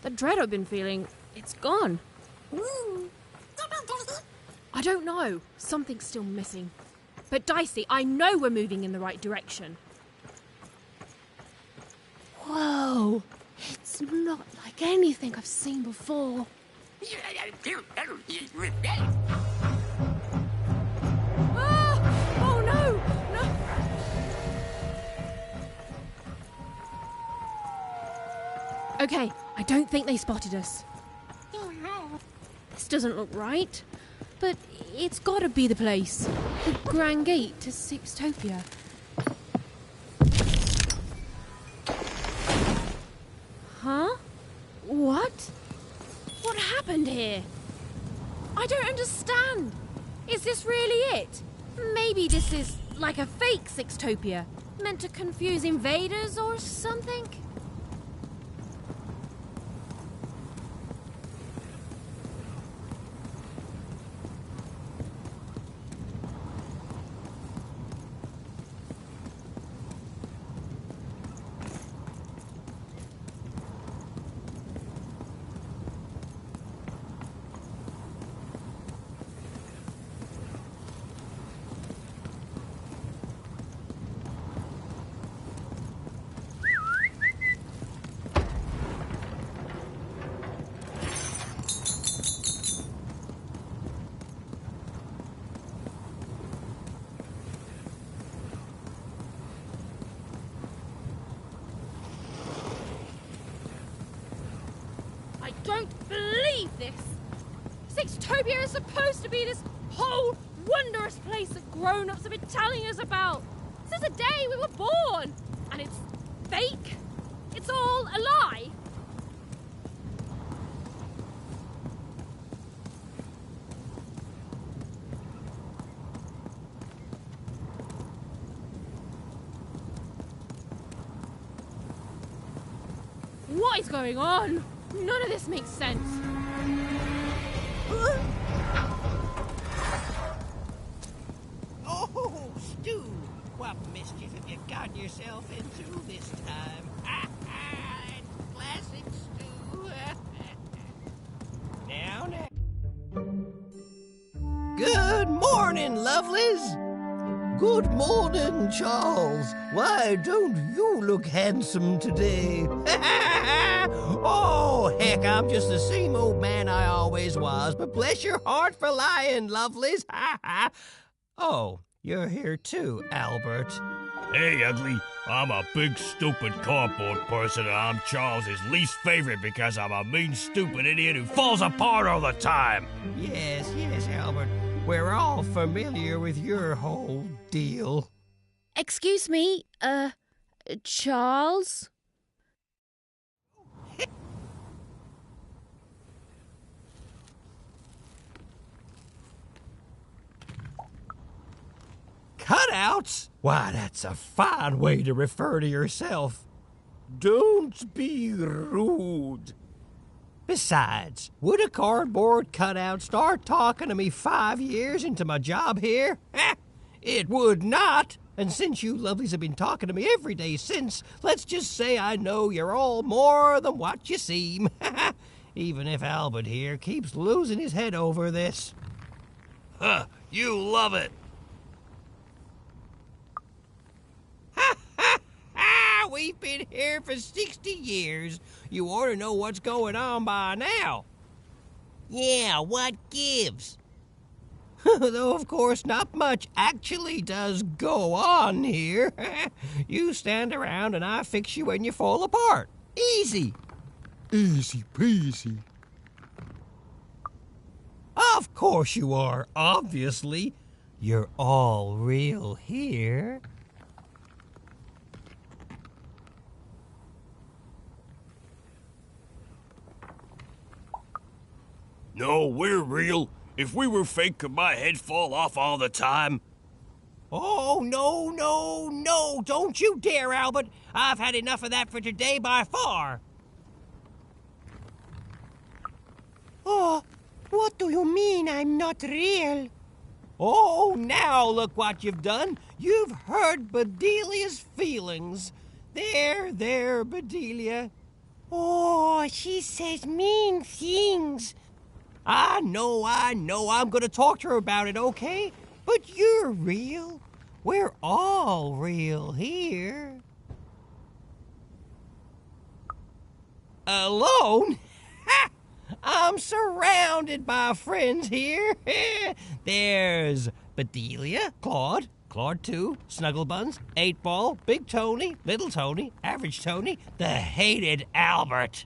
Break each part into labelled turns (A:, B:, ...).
A: The dread I've been feeling, it's gone. I don't know. Something's still missing. But Dicey, I know we're moving in the right direction. Whoa! It's not like anything I've seen before. Ah! Oh no! No! Okay, I don't think they spotted us. This doesn't look right. But it's gotta be the place. The Grand Gate to Sixtopia. Huh? What? What happened here? I don't understand. Is this really it? Maybe this is like a fake Sixtopia, meant to confuse invaders or something? I don't believe this! Sixtopia is supposed to be this whole wondrous place that grown-ups have been telling us about since the day we were born! And it's fake? It's all a lie? What is going on? None of this makes sense.
B: Oh, Stu! What mischief have you gotten yourself into this time? Classic Stu. Now. Good morning, lovelies! Good morning, Charles. Why don't you look handsome today? Oh, heck, I'm just the same old man I always was, but bless your heart for lying, lovelies. Oh, you're here too, Albert.
C: Hey, Ugly. I'm a big, stupid cardboard person, and I'm Charles's least favorite because I'm a mean, stupid idiot who falls apart all the time.
B: Yes, Albert. We're all familiar with your whole deal.
A: Excuse me, Charles?
B: Cutouts? Why, that's a fine way to refer to yourself. Don't be rude. Besides, would a cardboard cutout start talking to me 5 years into my job here? It would not. And since you lovelies have been talking to me every day since, let's just say I know you're all more than what you seem. Even if Albert here keeps losing his head over this.
C: Huh, you love it.
B: We've been here for 60 years. You ought to know what's going on by now. Yeah, what gives? Though, of course, not much actually does go on here. You stand around and I fix you when you fall apart. Easy. Easy peasy. Of course you are, obviously. You're all real here.
C: No, we're real. If we were fake, could my head fall off all the time?
B: Oh, no, don't you dare, Albert. I've had enough of that for today by far. Oh, what do you mean I'm not real? Oh, now look what you've done. You've hurt Bedelia's feelings. There, Bedelia. Oh, she says mean things. I know. I'm gonna talk to her about it, okay? But you're real. We're all real here. Alone? Ha! I'm surrounded by friends here. There's Bedelia, Claude 2, Snugglebuns, 8-Ball, Big Tony, Little Tony, Average Tony, the hated Albert.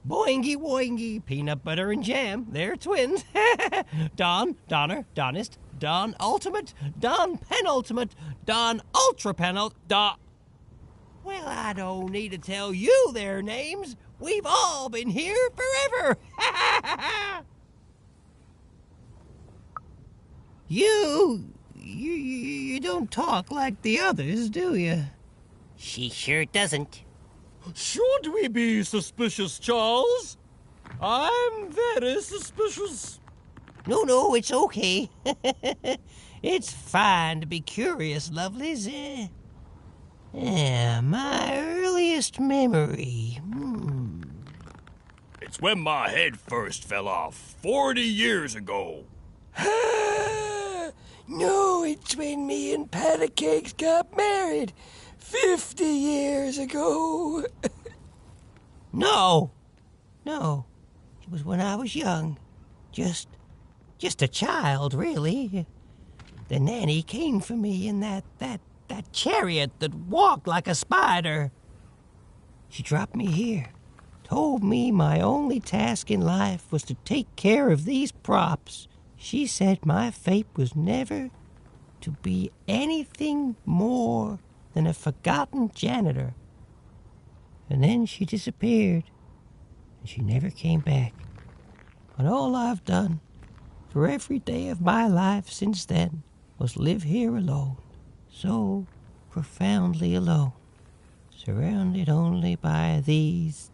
B: Boingy Woingy, Peanut Butter and Jam, they're twins. Don, Donner, Donist, Don Ultimate, Don Penultimate, Don Ultra Don... Well, I don't need to tell you their names. We've all been here forever. You don't talk like the others, do you? She sure doesn't.
C: Should we be suspicious, Charles? I'm very suspicious.
B: No, it's okay. It's fine to be curious, lovelies. My earliest memory.
C: It's when my head first fell off 40 years ago.
D: No, it's when me and Patty Cakes got married 50 years ago.
B: No. It was when I was young. Just a child, really. The nanny came for me in that chariot that walked like a spider. She dropped me here, told me my only task in life was to take care of these props. She said my fate was never to be anything more than a forgotten janitor. And then she disappeared, and she never came back. But all I've done for every day of my life since then was live here alone, so profoundly alone, surrounded only by these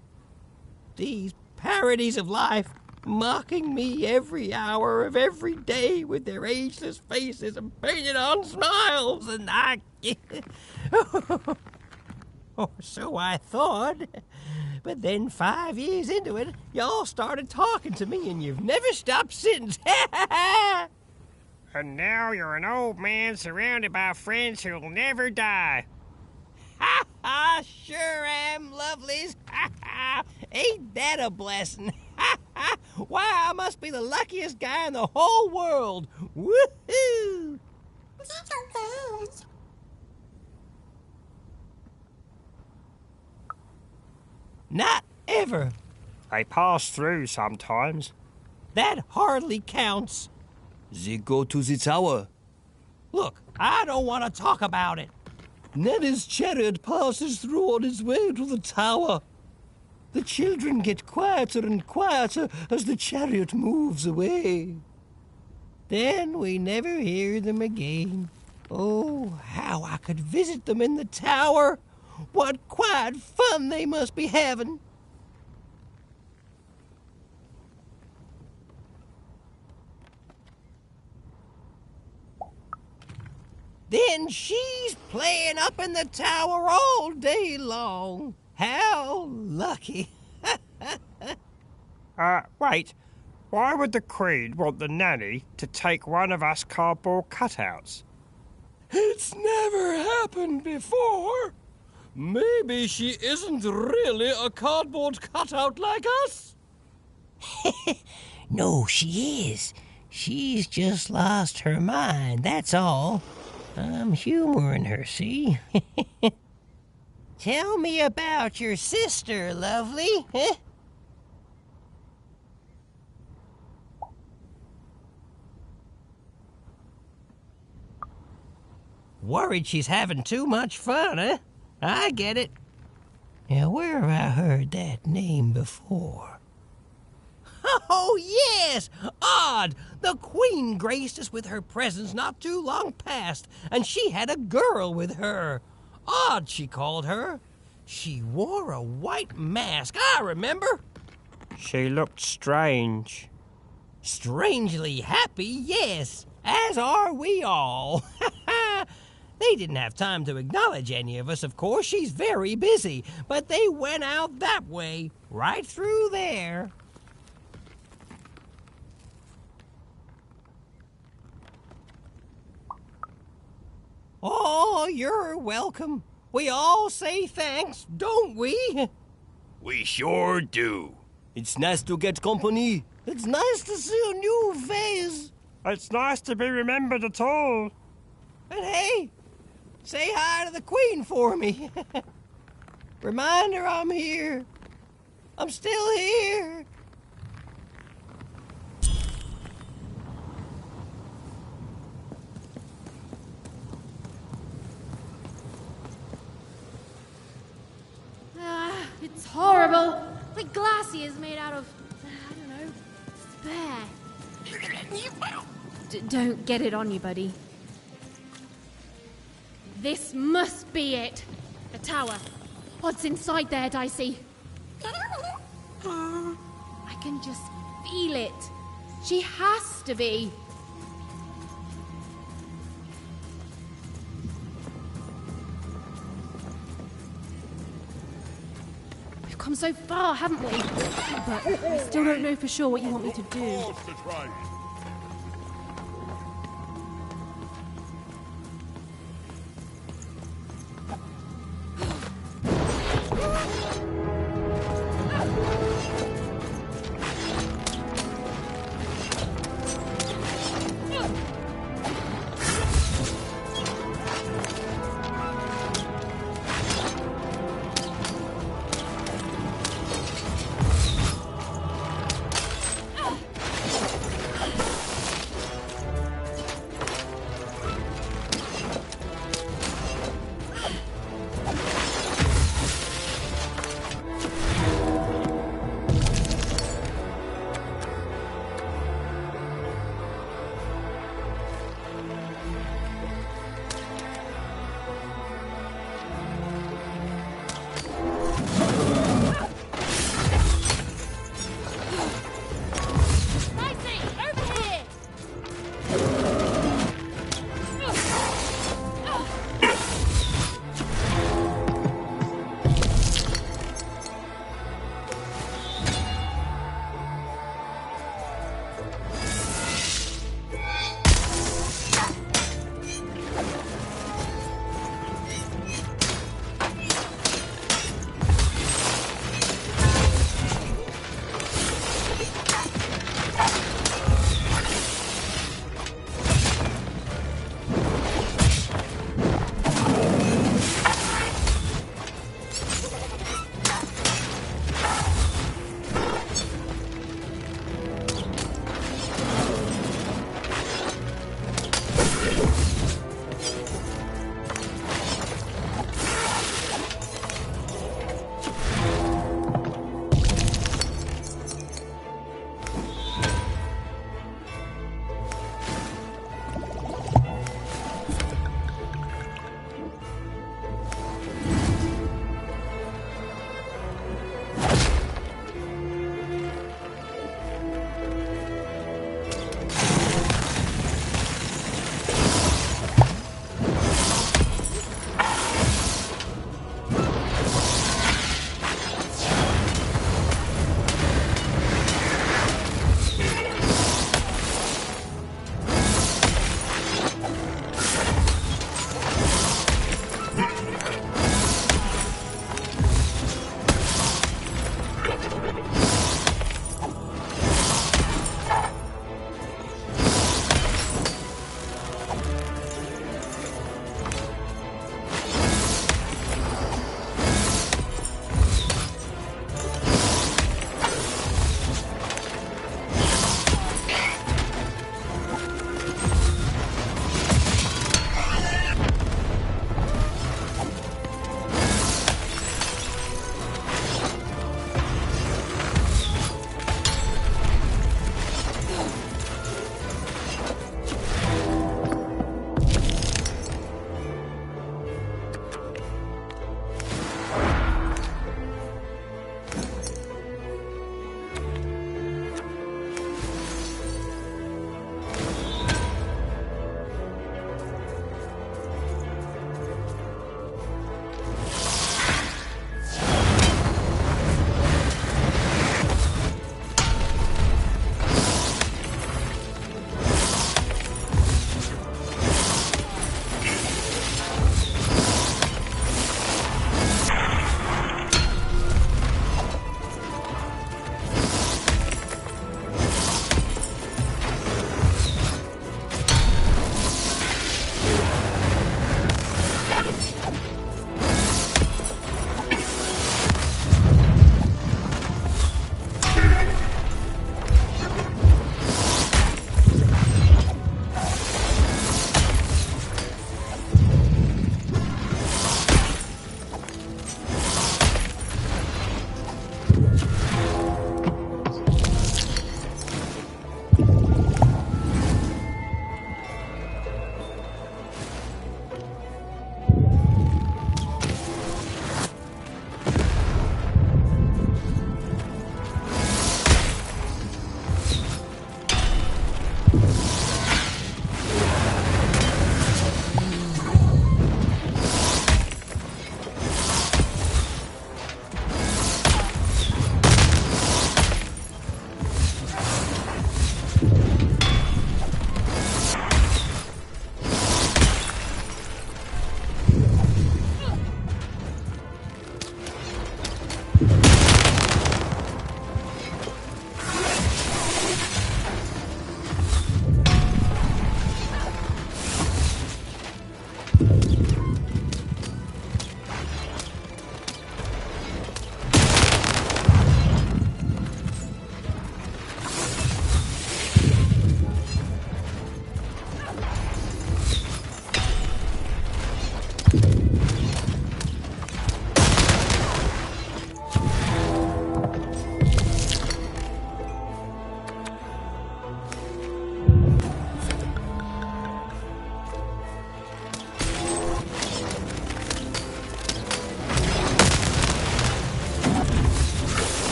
B: parodies of life, mocking me every hour of every day with their ageless faces and painted on smiles, and or so I thought. But then 5 years into it, y'all started talking to me, and you've never stopped since.
E: And now you're an old man surrounded by friends who'll never die.
B: I sure am, lovelies. Ain't that a blessing? Why, I must be the luckiest guy in the whole world. Woohoo! Not ever.
E: They pass through sometimes.
B: That hardly counts.
D: They go to the tower.
B: Look, I don't want to talk about it.
D: Nanny's chariot passes through on its way to the tower. The children get quieter and quieter as the chariot moves away.
B: Then we never hear them again. Oh, how I could visit them in the tower. What quiet fun they must be having. Then she's playing up in the tower all day long. How lucky.
E: Wait. Why would the Queen want the nanny to take one of us cardboard cutouts?
D: It's never happened before. Maybe she isn't really a cardboard cutout like us.
B: No, she is. She's just lost her mind, that's all. I'm humoring her, see? Tell me about your sister, lovely. Worried she's having too much fun, huh? I get it. Now, where have I heard that name before? Oh, yes! Odd! The Queen graced us with her presence not too long past, and she had a girl with her. Odd, she called her. She wore a white mask, I remember.
E: She looked strange.
B: Strangely happy, yes, as are we all. They didn't have time to acknowledge any of us, of course. She's very busy. But they went out that way, right through there. Oh, you're welcome. We all say thanks, don't we?
C: We sure do.
D: It's nice to get company.
B: It's nice to see a new face.
E: It's nice to be remembered at all.
B: And hey, say hi to the Queen for me. Remind her I'm here. I'm still here.
A: It's horrible. Like glaciers made out of, I don't know, spare. Don't get it on you, buddy. This must be it. The tower. What's inside there, Dicey? I can just feel it. She has to be. We've come so far, haven't we? But I still don't know for sure what you want me to do.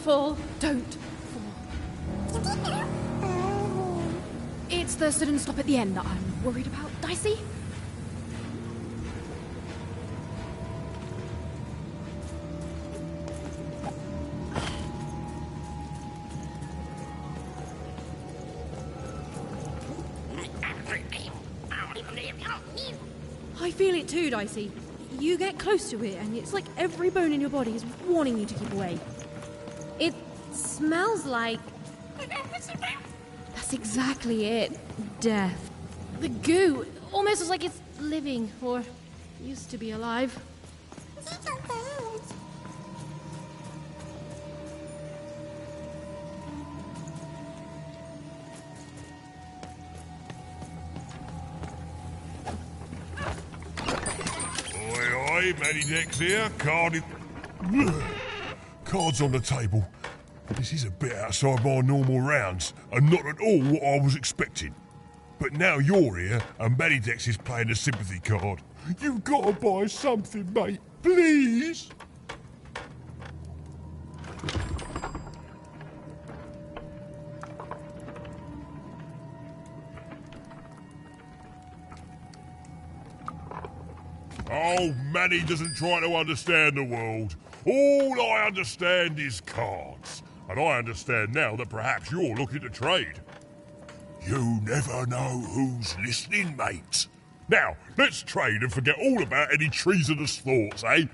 A: fall. Don't fall. It's the sudden stop at the end that I'm worried about, Dicey. I feel it too, Dicey. You get close to it, and it's like every bone in your body is warning you to keep away. It smells like... That's exactly it. Death. The goo almost looks like it's living, or used to be alive.
C: Oi, Matty Dex here. Cards on the table. This is a bit outside my normal rounds, and not at all what I was expecting. But now you're here, and Matty Dex is playing a sympathy card. You've got to buy something, mate. Please? Oh, Manny doesn't try to understand the world. All I understand is cards. And I understand now that perhaps you're looking to trade. You never know who's listening, mate. Now, let's trade and forget all about any treasonous thoughts, eh?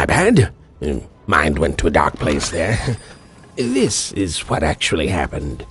F: bad. Mind went to a dark place there. This is what actually happened.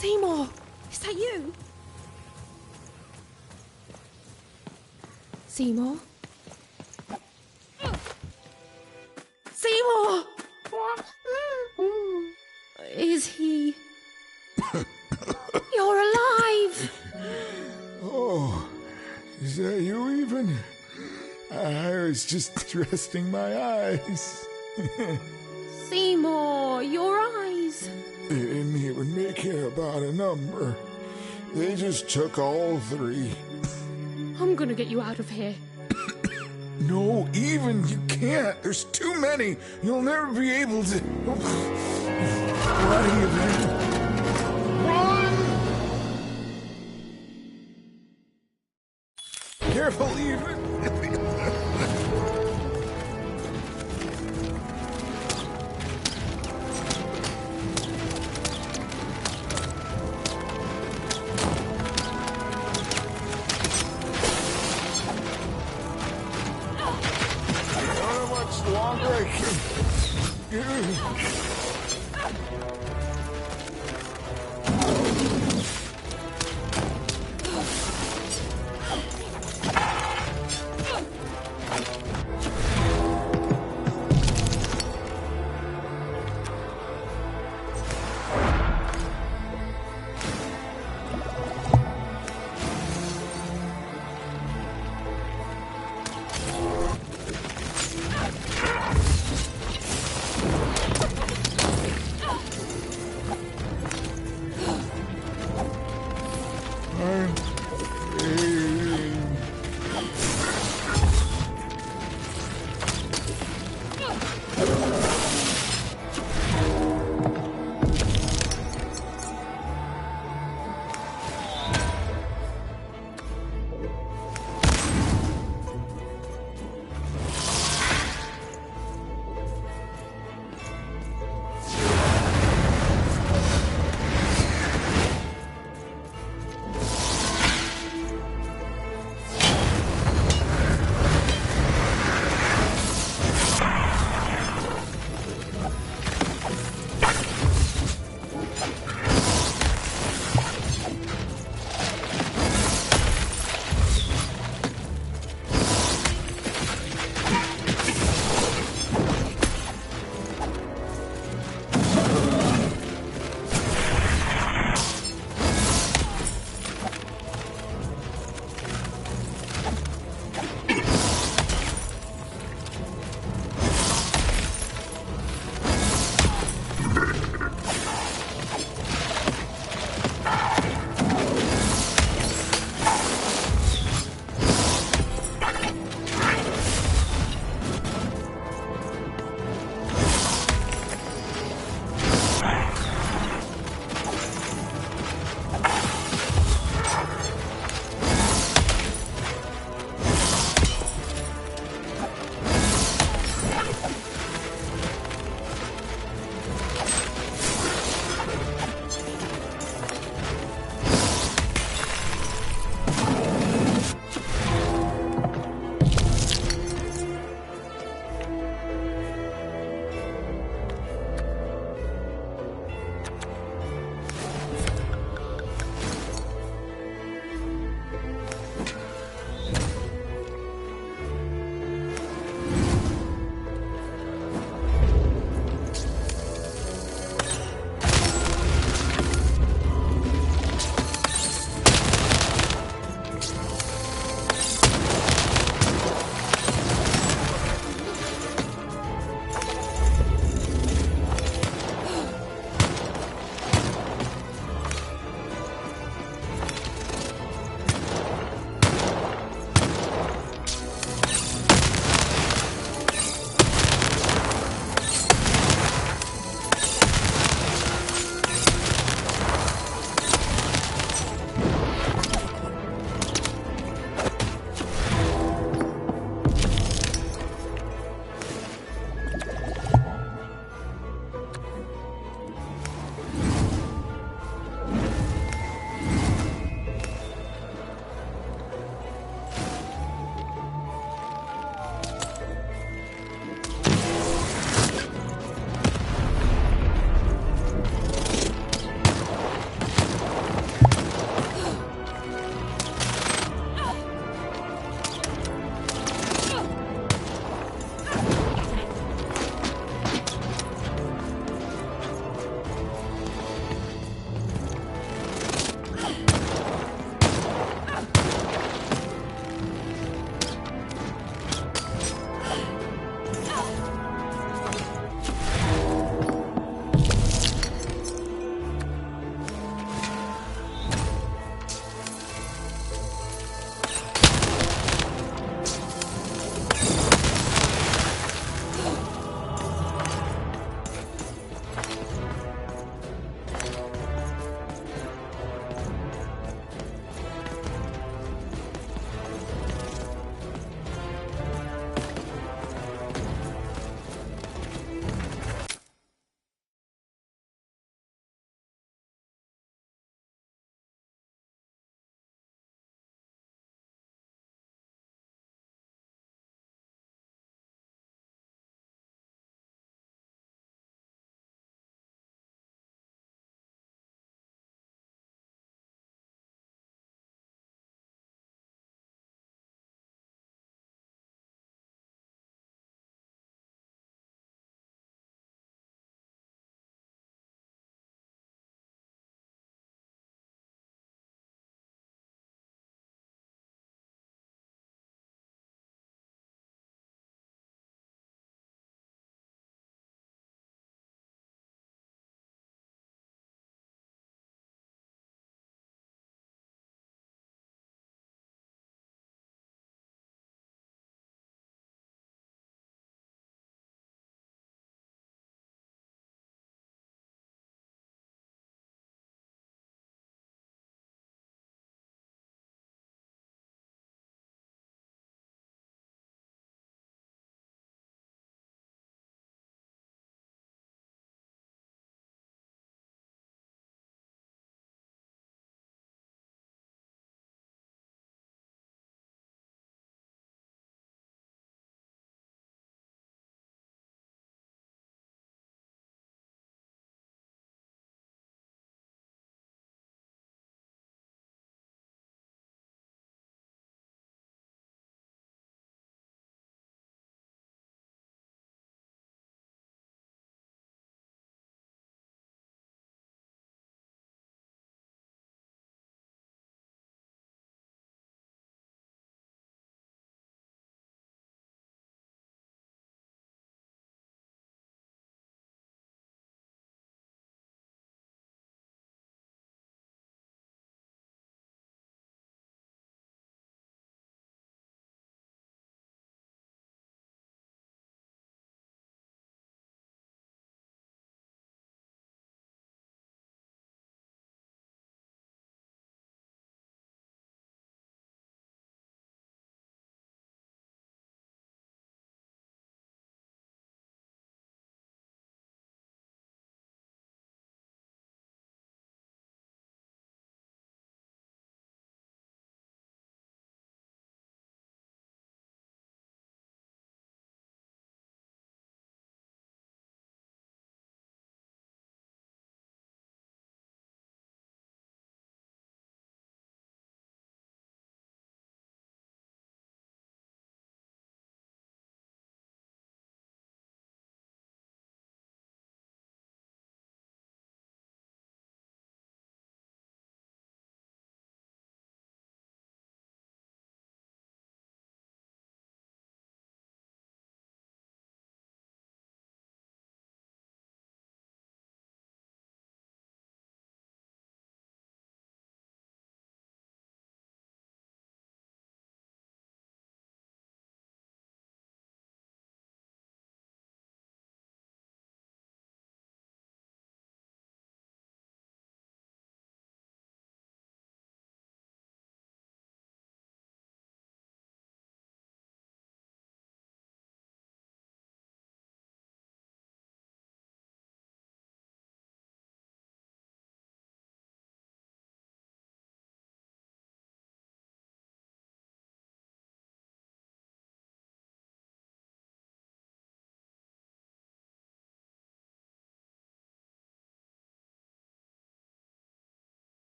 A: Seymour, is that you? Seymour? Seymour! Is he... You're alive!
G: Oh, is that you even? I was just resting my eyes.
A: Seymour, your eyes.
G: They didn't even care about a number. They just took all three.
A: I'm gonna get you out of here.
G: No, even you can't. There's too many. You'll never be able to. What do you do? Run! Careful, even. Longer I can.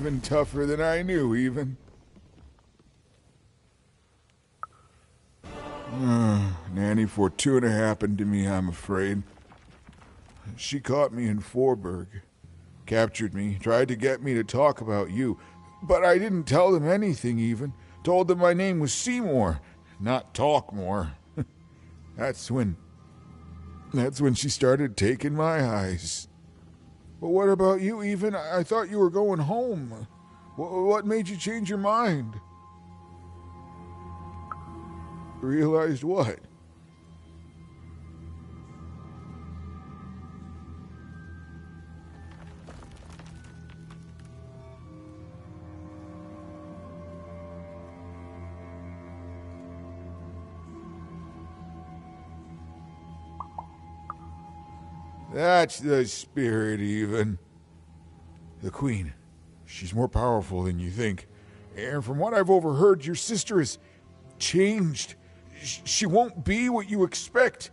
G: even tougher than I knew, even. Nanny Fortuna happened to me, I'm afraid. She caught me in Forburg, captured me, tried to get me to talk about you, but I didn't tell them anything even. Told them my name was Seymour, not Talkmore. That's when she started taking my eyes. But what about you, even? I thought you were going home. What made you change your mind? Realized what? That's the spirit, even. The Queen. She's more powerful than you think. And from what I've overheard, your sister is changed. She won't be what you expect.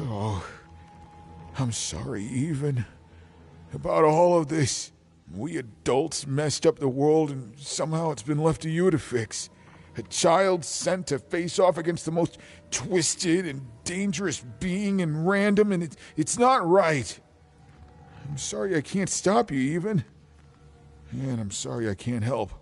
G: Oh, I'm sorry, even. About all of this. We adults messed up the world, and somehow it's been left to you to fix. A child sent to face off against the most twisted and dangerous being and random, and it's not right. I'm sorry I can't stop you, even. And I'm sorry I can't help.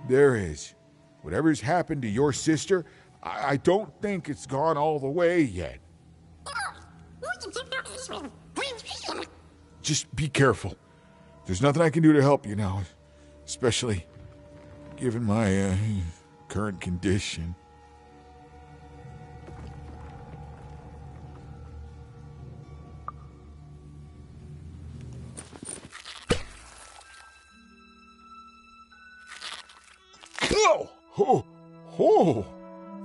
G: There is. Whatever's happened to your sister, I don't think it's gone all the way yet. Just be careful. There's nothing I can do to help you now, especially given my current condition. Oh,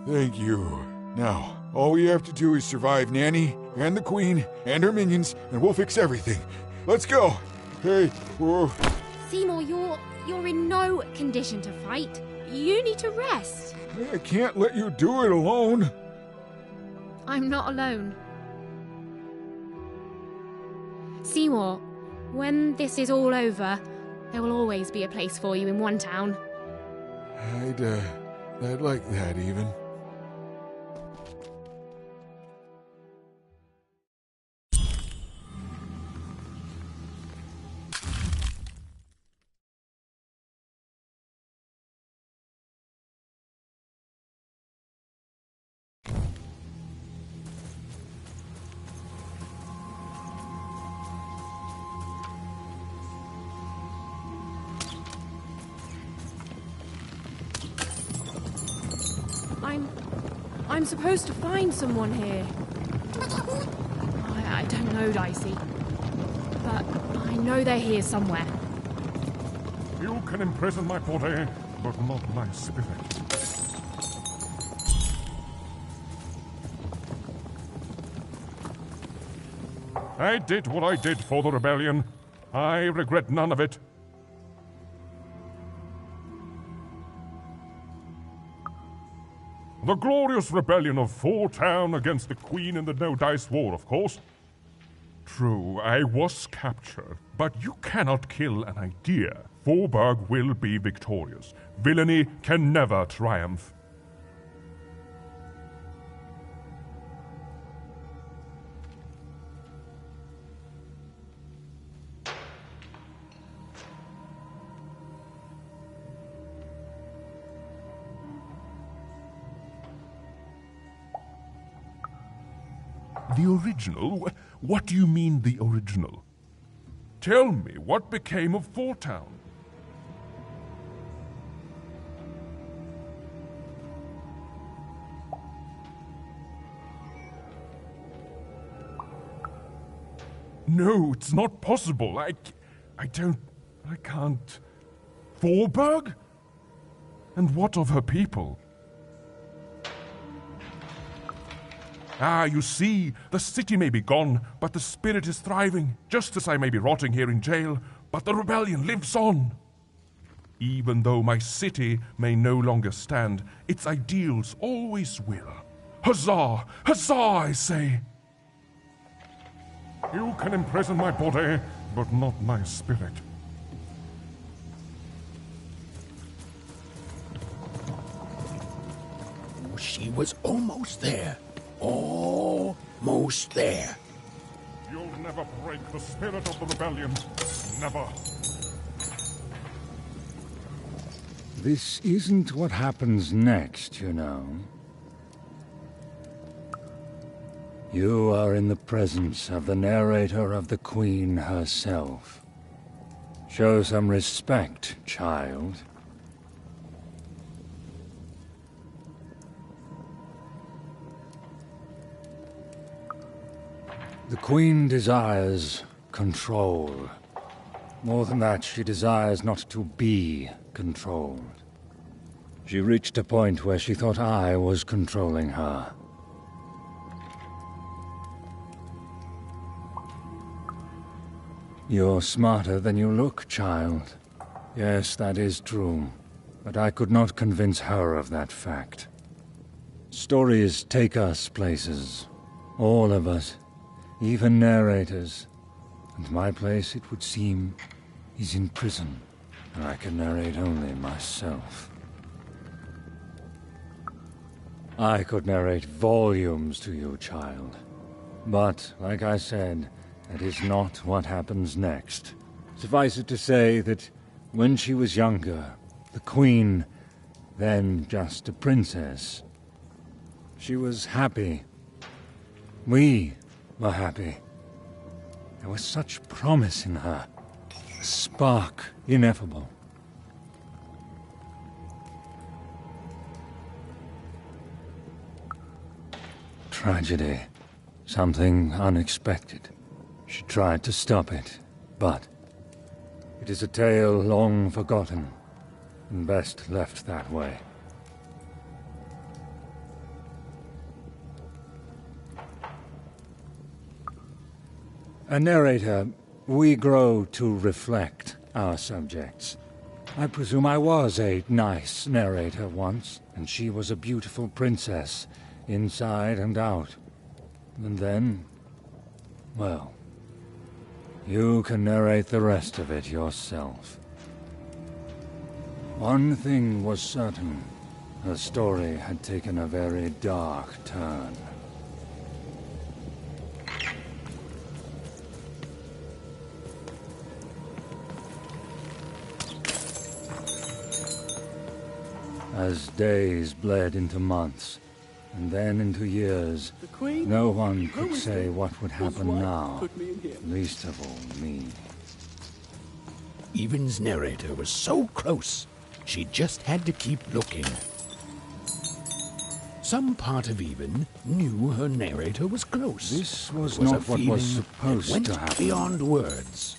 G: thank you. Now, all we have to do is survive Nanny and the Queen and her minions, and we'll fix everything. Let's go. Hey, whoa.
A: Seymour, you're in no condition to fight. You need to rest.
G: I can't let you do it alone.
A: I'm not alone. Seymour, when this is all over, there will always be a place for you in one town.
G: I'd like that, even.
A: I'm supposed to find someone here. I don't know, Dicey. But I know they're here somewhere.
C: You can imprison my body, but not my spirit. I did what I did for the rebellion. I regret none of it. The glorious rebellion of Four Town against the Queen in the No Dice War, of course. True, I was captured, but you cannot kill an idea. Forburg will be victorious. Villainy can never triumph. The original? What do you mean, the original? Tell me, what became of Four Town? No, it's not possible. I can't. Thorberg? And what of her people? Ah, you see, the city may be gone, but the spirit is thriving, just as I may be rotting here in jail, but the rebellion lives on. Even though my city may no longer stand, its ideals always will. Huzzah! Huzzah, I say! You can imprison my body, but not my spirit.
F: She was almost there. Almost there.
C: You'll never break the spirit of the rebellion. Never.
H: This isn't what happens next, you know. You are in the presence of the narrator of the Queen herself. Show some respect, child. The Queen desires control. More than that, she desires not to be controlled. She reached a point where she thought I was controlling her. You're smarter than you look, child. Yes, that is true. But I could not convince her of that fact. Stories take us places. All of us. Even narrators. And my place, it would seem, is in prison. And I can narrate only myself. I could narrate volumes to you, child. But, like I said, that is not what happens next. Suffice it to say that when she was younger, the Queen, then just a princess, she was happy. We were happy. There was such promise in her. A spark ineffable. Tragedy. Something unexpected. She tried to stop it, but it is a tale long forgotten, and best left that way. A narrator, we grow to reflect our subjects. I presume I was a nice narrator once, and she was a beautiful princess, inside and out. And then, well, you can narrate the rest of it yourself. One thing was certain. Her story had taken a very dark turn. As days bled into months, and then into years, no one could say what would happen now, least of all me.
F: Even's narrator was so close, she just had to keep looking. Some part of Even knew her narrator was close.
H: This was
F: It was
H: not
F: a
H: what was
F: feeling
H: supposed
F: that
H: to
F: went
H: happen.
F: beyond words.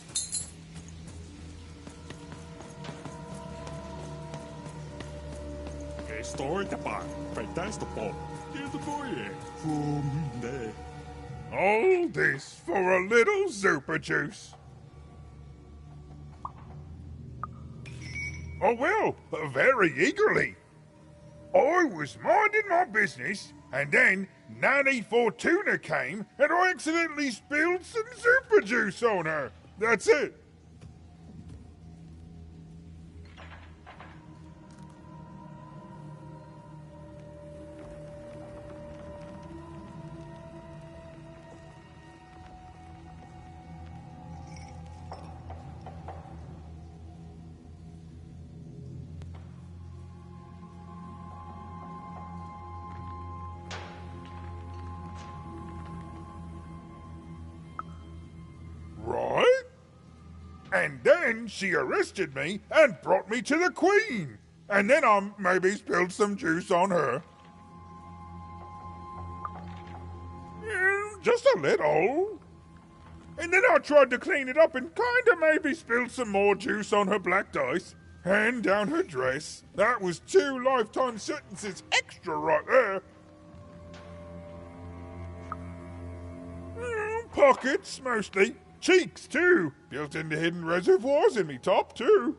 C: All this for a little super juice. Oh, well, very eagerly. I was minding my business, and then Nanny Fortuna came, and I accidentally spilled some super juice on her. That's it.
G: And then she arrested me and brought me to the Queen. And then I maybe spilled some juice on her. Just a little. And then I tried to clean it up and kinda maybe spilled some more juice on her black dice. And down her dress. That was 2 lifetime sentences extra right there. Pockets, mostly. Cheeks, too. Built into hidden reservoirs in me top, too.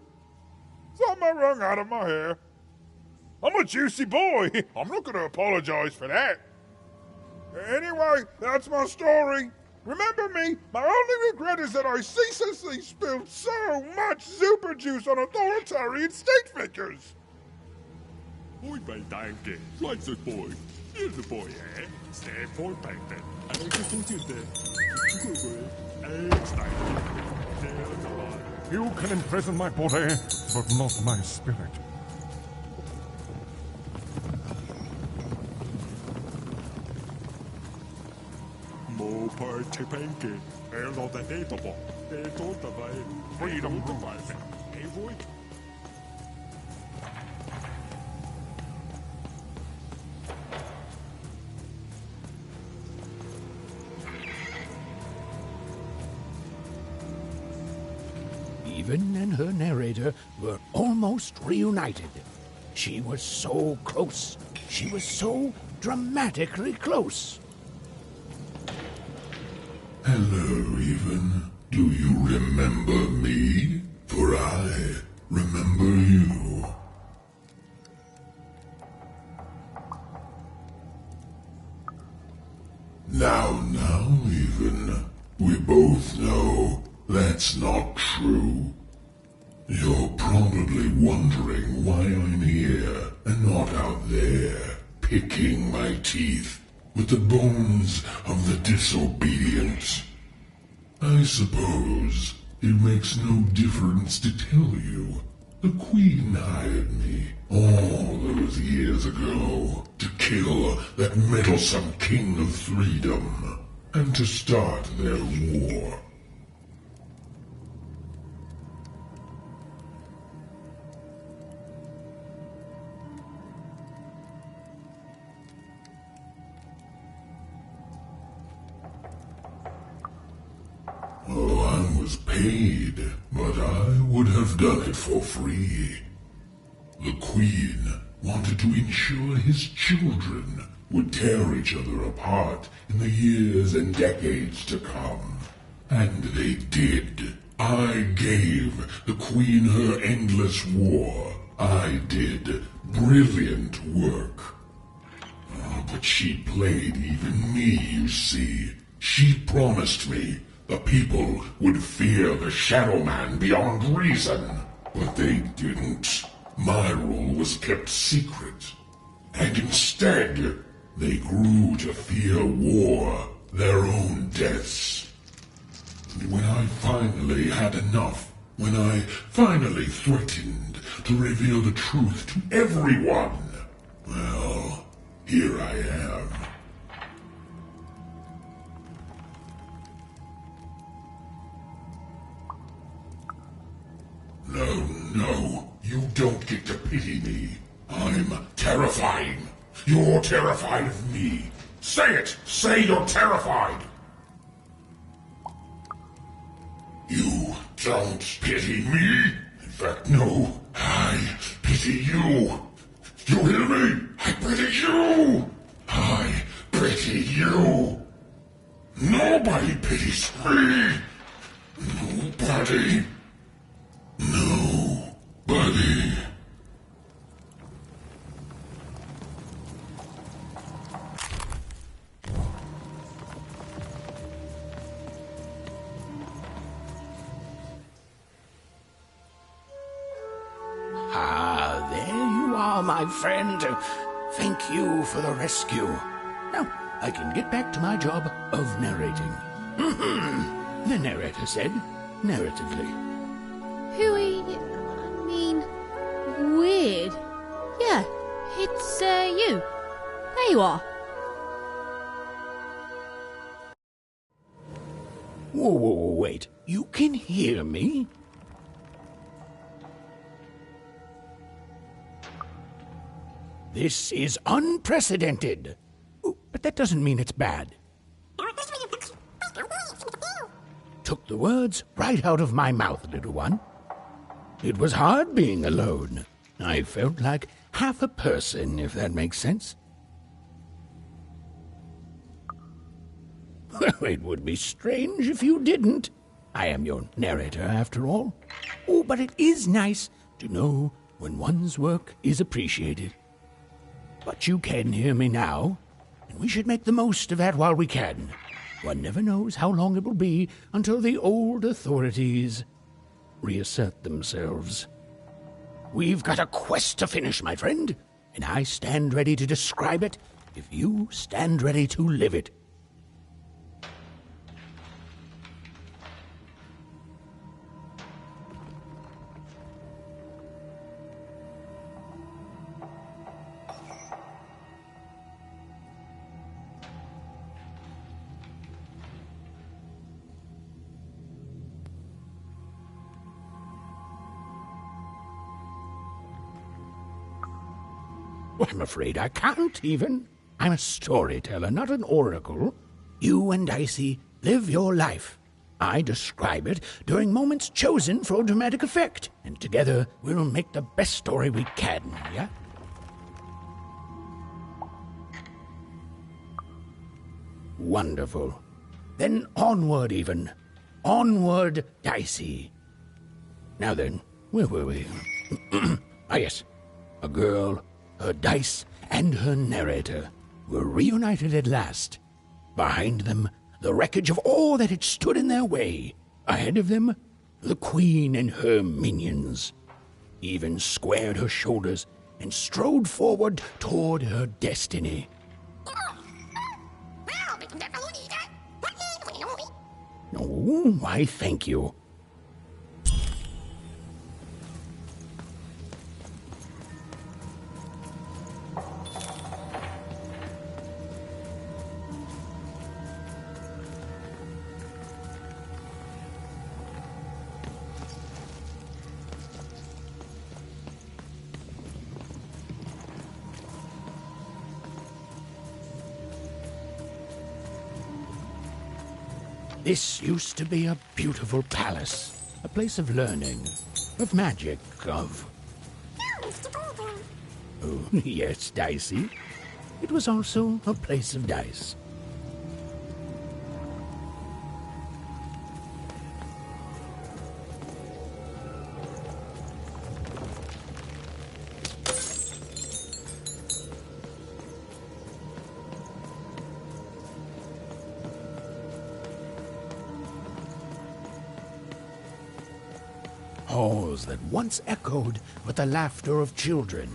G: Something wrung out of my hair. I'm a juicy boy. I'm not going to apologize for that. Anyway, that's my story. Remember me, my only regret is that I ceaselessly spilled so much super juice on authoritarian state figures.
C: Oj, men danke. Schweizer boy. Little boy, eh? Stand for Baghdad. I just inte. You can imprison my body, but not my spirit. Mo party panky. Eller the datable. They told the freedom rules. Hey, boy.
F: Even and her narrator were almost reunited. She was so close. She was so dramatically close.
I: Hello, Even. Do you remember me? For I remember you. Now, Even. We both know that's not true. You're probably wondering why I'm here and not out there, picking my teeth with the bones of the disobedient. I suppose it makes no difference to tell you. The Queen hired me all those years ago to kill that meddlesome King of Freedom and to start their war. Oh, I was paid, but I would have done it for free. The Queen wanted to ensure his children would tear each other apart in the years and decades to come. And they did. I gave the Queen her endless war. I did brilliant work. Oh, but she played even me, you see. She promised me the people would fear the Shadow Man beyond reason. But they didn't. My rule was kept secret. And instead, they grew to fear war, their own deaths. And when I finally had enough, when I finally threatened to reveal the truth to everyone, well, here I am. No, you don't get to pity me. I'm terrifying. You're terrified of me. Say it! Say you're terrified! You don't pity me? In fact, no. I pity you. You hear me? I pity you! I pity you! Nobody pities me! Nobody! Nobody!
F: Ah, there you are, my friend. Thank you for the rescue. Now, I can get back to my job of narrating. The narrator said, narratively.
A: I mean, weird. Yeah, it's, you. There you are.
F: Whoa, wait. You can hear me? This is unprecedented. Ooh, but that doesn't mean it's bad. Took the words right out of my mouth, little one. It was hard being alone. I felt like half a person, if that makes sense. Well, it would be strange if you didn't. I am your narrator, after all. Oh, but it is nice to know when one's work is appreciated. But you can hear me now, and we should make the most of that while we can. One never knows how long it will be until the old authorities reassert themselves. We've got a quest to finish, my friend, and I stand ready to describe it if you stand ready to live it. I'm afraid I can't even. I'm a storyteller, not an oracle. You and Dicey live your life. I describe it during moments chosen for dramatic effect, and together we'll make the best story we can, yeah? Wonderful. Then onward, even. Onward, Dicey. Now then, where were we? Ah, yes. A girl, her dice, and her narrator were reunited at last. Behind them, the wreckage of all that had stood in their way. Ahead of them, the queen and her minions. Even squared her shoulders and strode forward toward her destiny. Oh, why, thank you. This used to be a beautiful palace, a place of learning, of magic, of... Oh, yes, Dicey. It was also a place of dice. Halls that once echoed with the laughter of children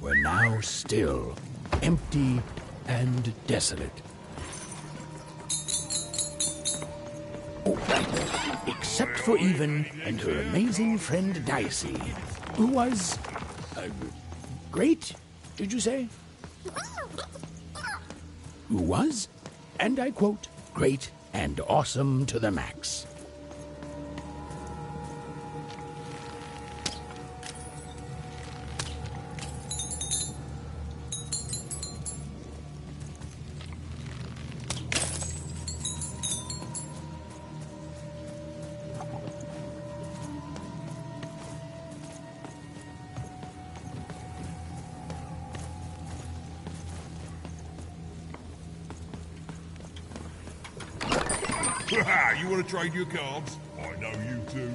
F: were now still, empty and desolate. Oh, except for Even and her amazing friend Dicey, who was... great, did you say? Who was, and I quote, great and awesome to the max.
C: You want to trade your cards? I know you do.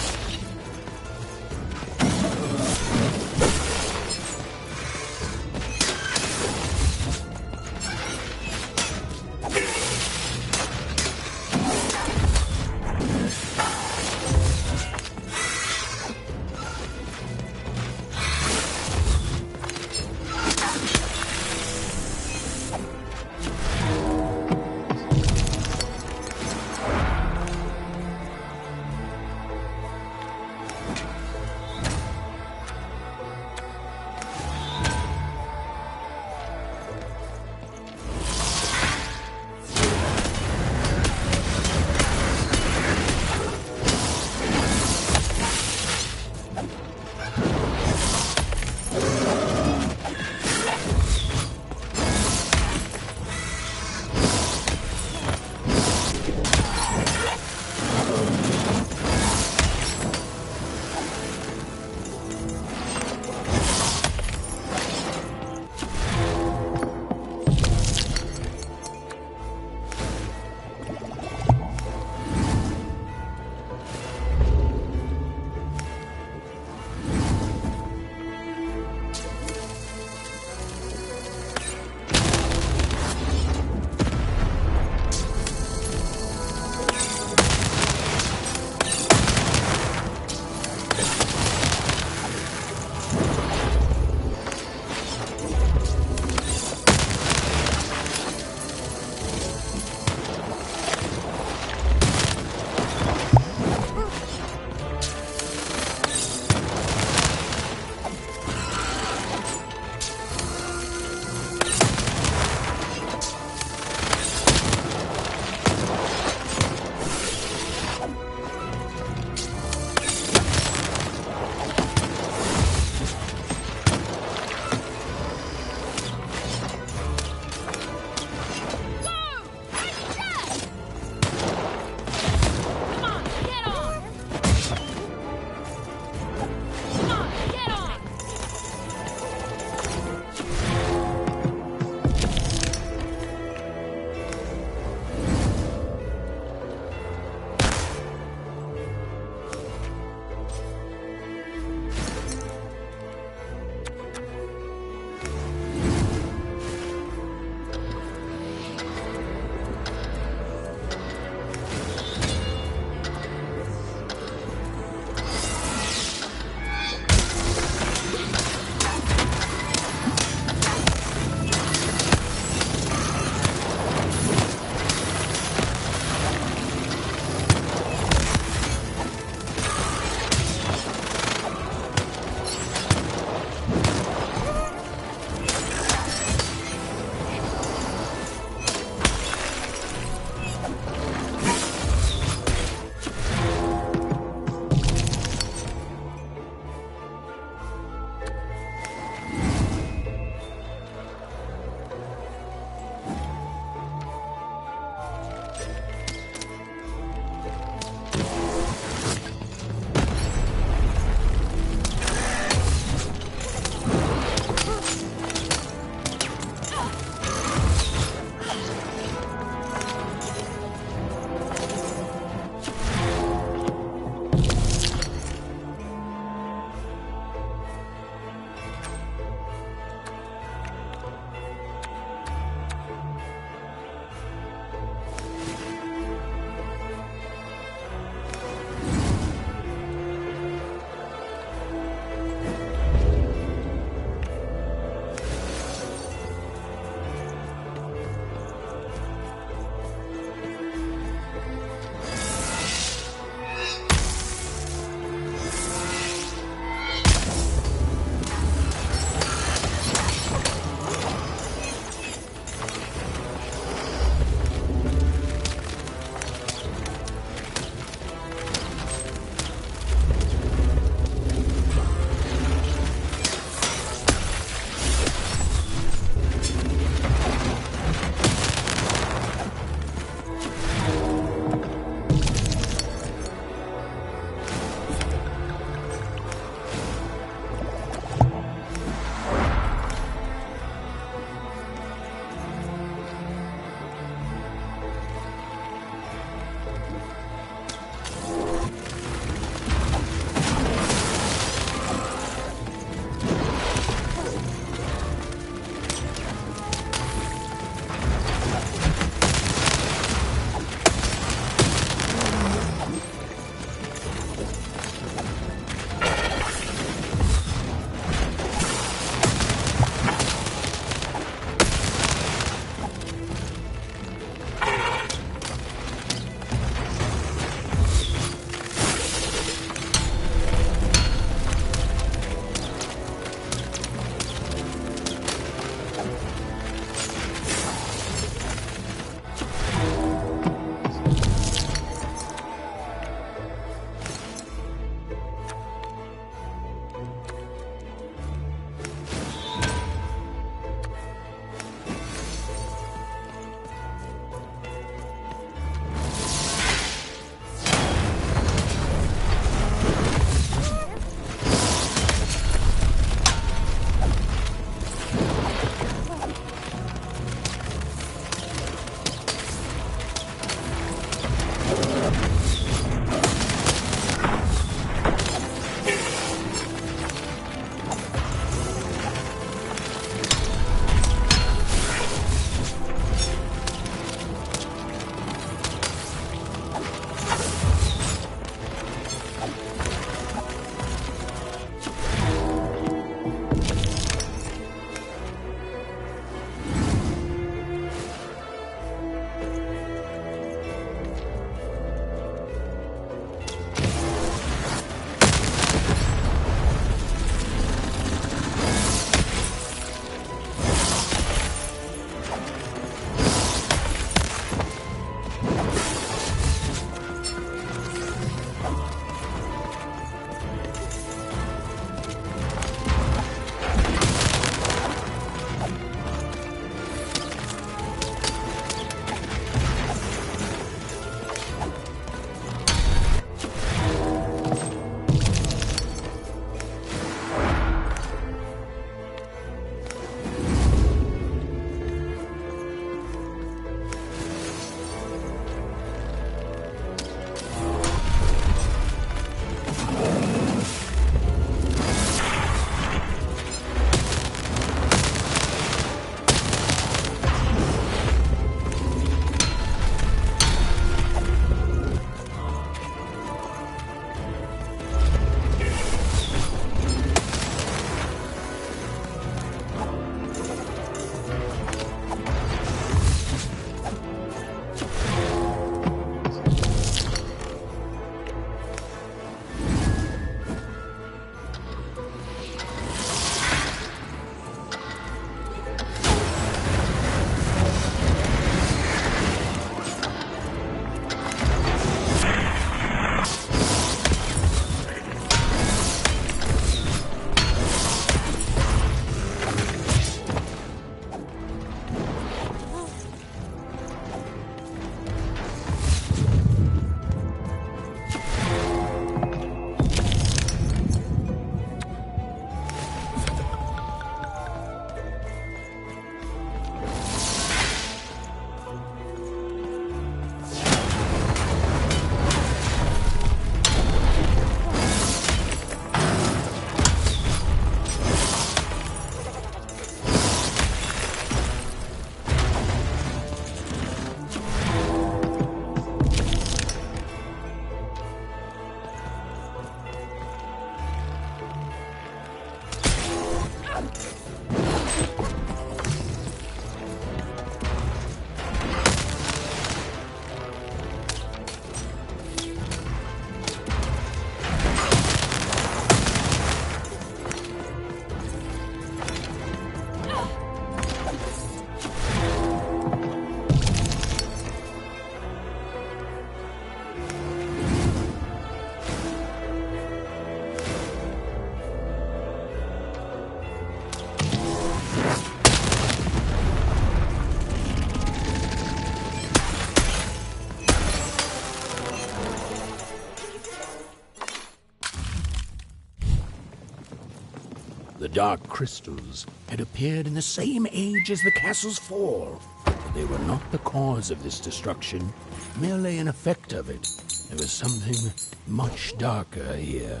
F: dark crystals had appeared in the same age as the castle's fall. But they were not the cause of this destruction, merely an effect of it. There was something much darker here.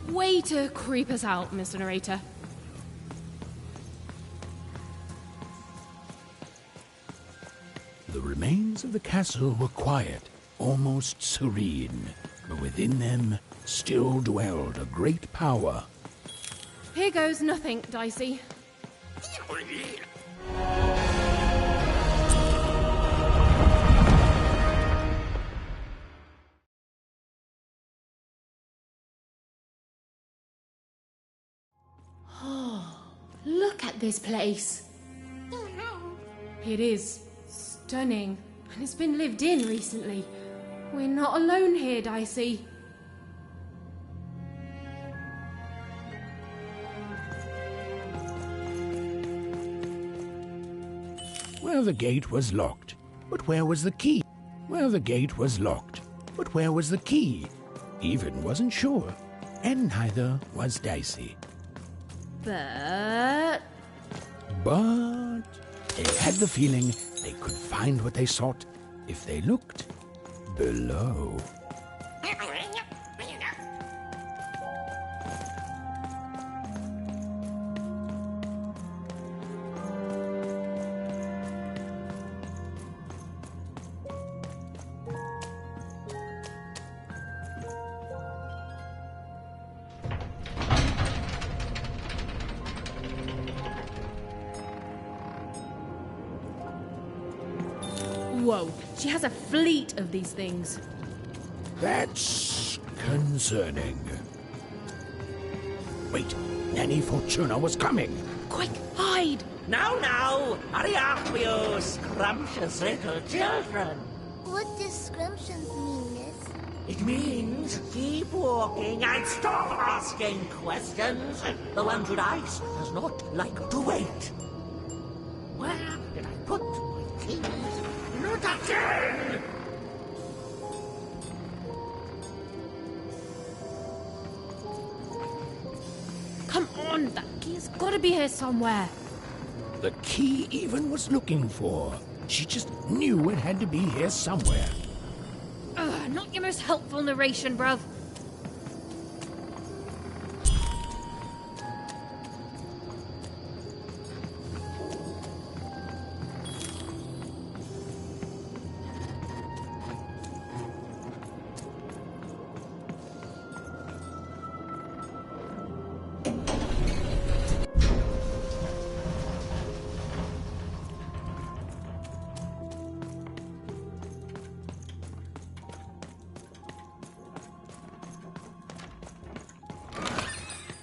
A: Way to creep us out, Mr. Narrator.
F: The remains of the castle were quiet, almost serene, but within them still dwelled a great power.
A: Here goes nothing, Dicey. Look at this place. It is stunning, and it's been lived in recently. We're not alone here, Dicey.
F: Well, the gate was locked, but where was the key? Well, the gate was locked, but where was the key? Even wasn't sure, and neither was Dicey.
A: But
F: they had the feeling they could find what they sought if they looked below.
A: whoa, she has a fleet of these things.
F: That's concerning. Wait, Nanny Fortuna was coming.
A: Quick, hide!
J: Now, hurry up, you scrumptious little children.
K: What does scrumptions mean, miss?
J: It means keep walking and stop asking questions. The one who dies does not like to wait. Where did I put my keys? Not again!
A: Come on, that key's gotta be here somewhere.
F: The key even was looking for. She just knew it had to be here somewhere.
A: Ugh, not your most helpful narration, bruv.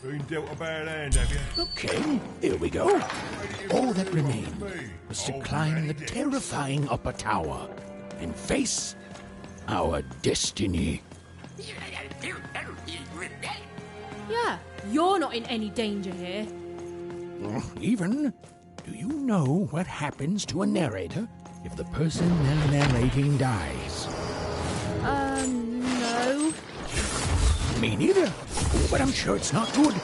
C: Been dealt a bad hand, have you?
F: Okay, here we go. All that remained was to climb the terrifying upper tower and face our destiny.
A: Yeah, you're not in any danger here.
F: Even, do you know what happens to a narrator if the person they're narrating dies?
A: No.
F: Me neither, but I'm sure it's not good.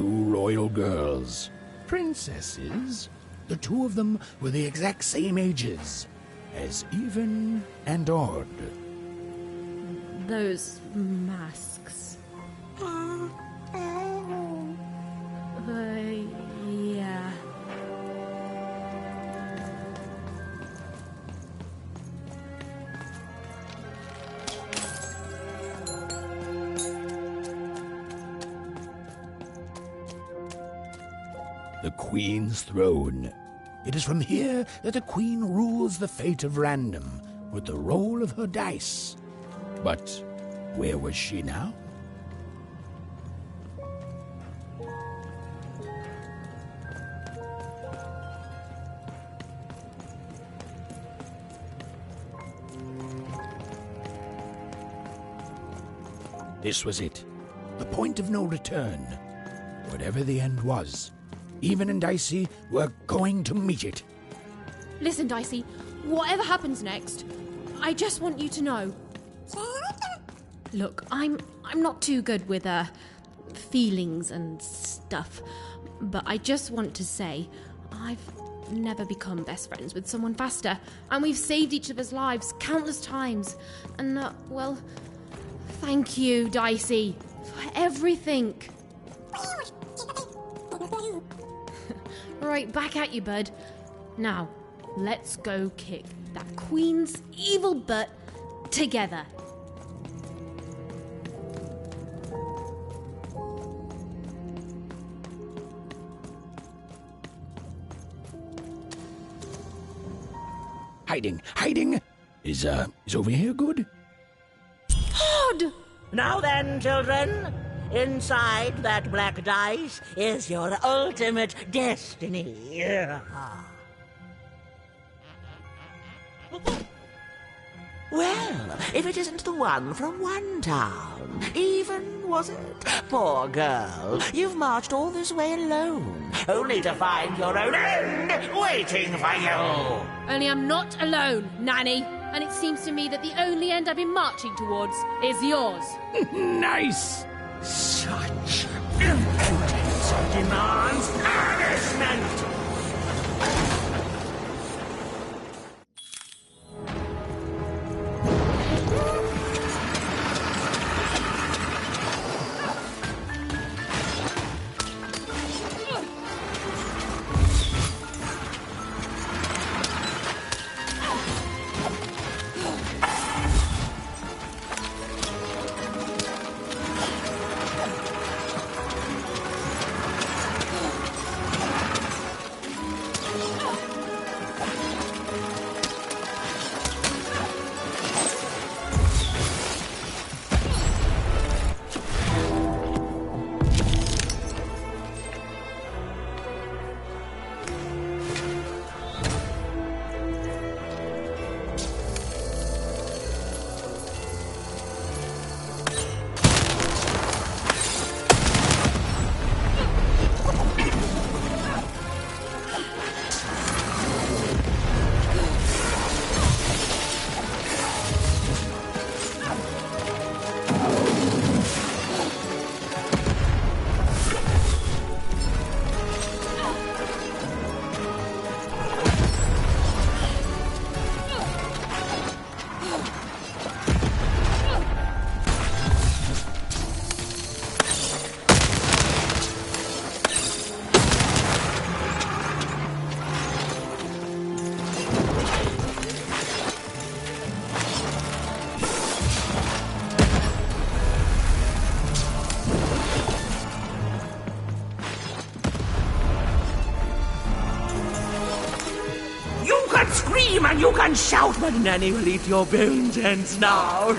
F: two royal girls. Princesses. The two of them were the exact same ages, as even and odd.
A: Those masks. Yeah.
F: The Queen's throne. It is from here that the Queen rules the fate of random with the roll of her dice. But where was she now? This was it. The point of no return. Whatever the end was, Even and Dicey were going to meet it.
A: Listen, Dicey, whatever happens next, I just want you to know. Look, I'm not too good with feelings and stuff, but I just want to say I've never become best friends with someone faster, and we've saved each other's lives countless times. And well, thank you, Dicey, for everything. Right, back at you, bud. Now, let's go kick that Queen's evil butt together.
F: Hiding. Is over here good?
A: Todd!
J: Now then, children, inside that black dice is your ultimate destiny. Well, if it isn't the one from one town, even, was it? Poor girl, you've marched all this way alone, only to find your own end waiting for you.
A: Only I'm not alone, Nanny. And it seems to me that the only end I've been marching towards is yours.
F: Nice!
J: Such impudence demands punishment! You can scream and you can shout, but Nanny will eat your bones and snout.